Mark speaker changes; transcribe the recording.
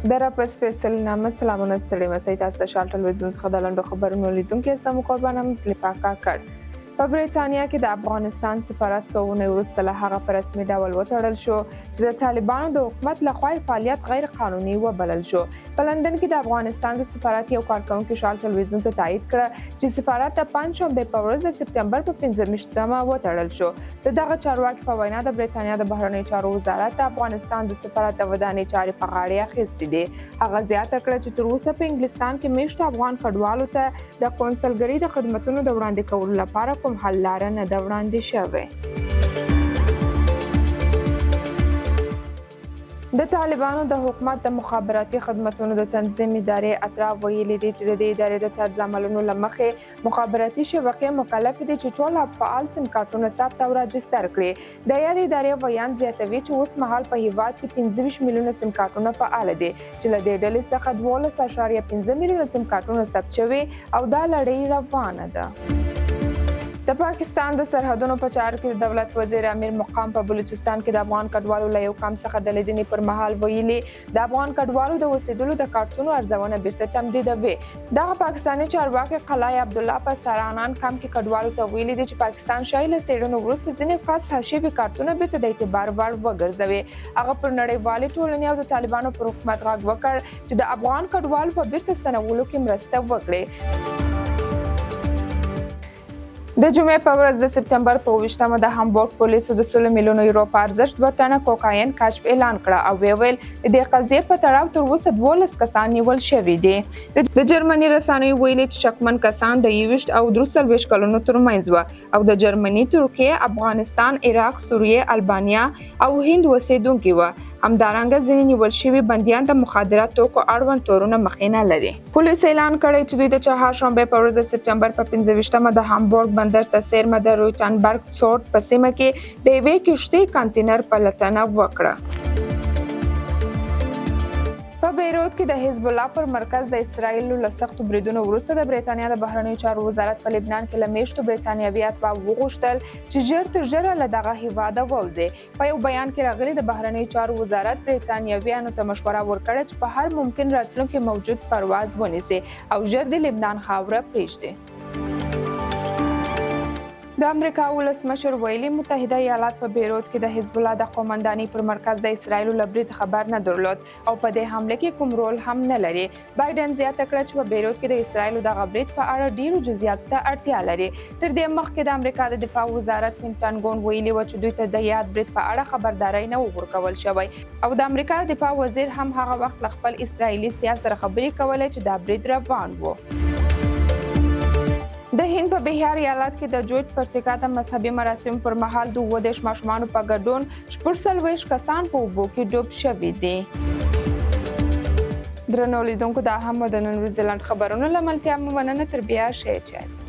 Speaker 1: در پس سپیشل نامه سلامونه ستړي مسئ تاسو دشال تلویزیون څخه د لنډو خبرونو لیدونکي سمو قربانم سلیپاکا کړ. په بریتانیا کې د افغانستان سفارت څو ونې وروسته له هغه په رسمي ډول وتړل شو چې د طالبانو د حکومت لخوا فعالیت غیر قانوني وبلل شو. په لندن کې د افغانستان د سفارت یو کارکونکي شال تلویزیون ته تایید کړه چې سفارت د پنجشنبې په ورځ د سپتامبر په 15مه وتړل شو. د دغه چارواکي په وینا د بریتانیا د بهرنیو چارو وزارت د افغانستان د سفارت د ودانۍ چارې په غاړه اخیستې دي. هغه زیاته کړه چې تر اوسه په انګلستان کې میشتو افغان کډوالو ته د قونسلګرۍ د خدمتونو د وړاندې کولو لپاره کوم حل لاره نه ده وړاندې شوې. د طالبانو د حکومت د مخابراتي خدمتونو د تنظیم ادارې اطراف ویلي دي چې د دې ادارې د طرز عملونو له مخې مخابراتي شبکې مکلف دي چې ټول فعال سیم کارتونه ثبت او راجستر کړي. د یادې ادارې ویان زیاتوي چې اوس مهال په هیواد کې 25 میلیونه سیم کارتونه فعال دي چې له دې ډلې څخه 12.5 میلیونه سیم کارتونه ثبت شوي او دا لړۍ روانه ده. د پاکستان د سرحدونو په چارو کې د دولت وزیر امیر مقام په بلوچستان کې د افغان کډوالو له یو کمپ څخه د لیدنې پر مهال ویلي د افغان کډوالو د اوسېدلو د کارتونو ارزونه بیرته تمدیدوي. دغه پاکستاني چارواکي قلعه عبدالله په سرانان کمپ کې کډوالو ته ویلي دي چې پاکستان شاید له څېړنو وروسته ځینې خاص حاشیوي کارتونه بیرته د اعتبار وړ وګرځوي. هغه پر نړیوالې ټولنې او د طالبانو پر حکومت غږ وکړ چې د افغان کډوالو په بیرته ستنولو کې مرسته وکړي. د جمعې په ورځ د سپتامبر په 28مه د هامبورګ پولیسو د 100 میلیونو یورو په ارزښت 2 ټنه کوکاین کشف اعلان کړه او ویل د دې قضیې په تړاو تر اوسه 12 کسان نیول شوي دي. د جرمني رسنیو ویلي چې شکمن کسان د 23 او 23 کلونو ترمنځ وو او د جرمني، ترکیه، افغانستان، عراق، سوریه، البانیا او هند اوسېدونکي وو. همدارنګه ځینې نیول شوي بندیان د مخدره توکو اړوند تورونه مخینه لري. پولیس اعلان کړی چې دوی د چهارشنبې په ورځ د سپتامبر په 25مه د هامبورګ بندر ته څیرمه د روټنبرګ سورت په سیمه کې د یوې کښتۍ کانټینر پلټنه وکړه. په بیروت کې د حزب الله پر مرکز د اسرایلو له سختو بریدونو وروسته د بریتانیا د بهرنیو چارو وزارت په لبنان کې له میشتو بریتانیوي اتباع وغوښتل چې ژر تر ژره له دغه هیواده ووځي. په یو بیان کې راغلي د بهرنیو چارو وزارت بریتانیویانو ته مشوره ورکړه چې په هر ممکن راتلونکي موجود پرواز ونیسي او ژر د لبنان خاوره پرېږدي. د امریکا ولسمشر ویلي متحده ایالات په بیروت کې د حزب الله د قومندانۍ پر مرکز د اسرایلو له برید خبر نه درلود او په دې حمله کې کوم رول هم نه لري. بایدن زیاته کړه چې په بیروت کې د اسرایلو د برید په اړه ډیرو جزئیاتو ته اړتیا لري. تر دې مخکې د امریکا د دفاع وزارت پینټاګون ویلي و چې دوی ته د یاد برید په اړه خبرداری نه ورکول شوی او د امریکا د دفاع وزیر هم هغه وخت له خپل اسرایلي سیاست سره خبرې کولې چې دا برید روان و. د هند په بهار ایالت کې د جوړ پرتګا د مذهبي مراسم پر مهال 22 ماشومان په ګډون 40 کسان په اوبو کې ډوب شوي دي. درنو لیدونکو دا هم د نن ورځې لاند خبرونه لملتیا مننه تر بیا شي چات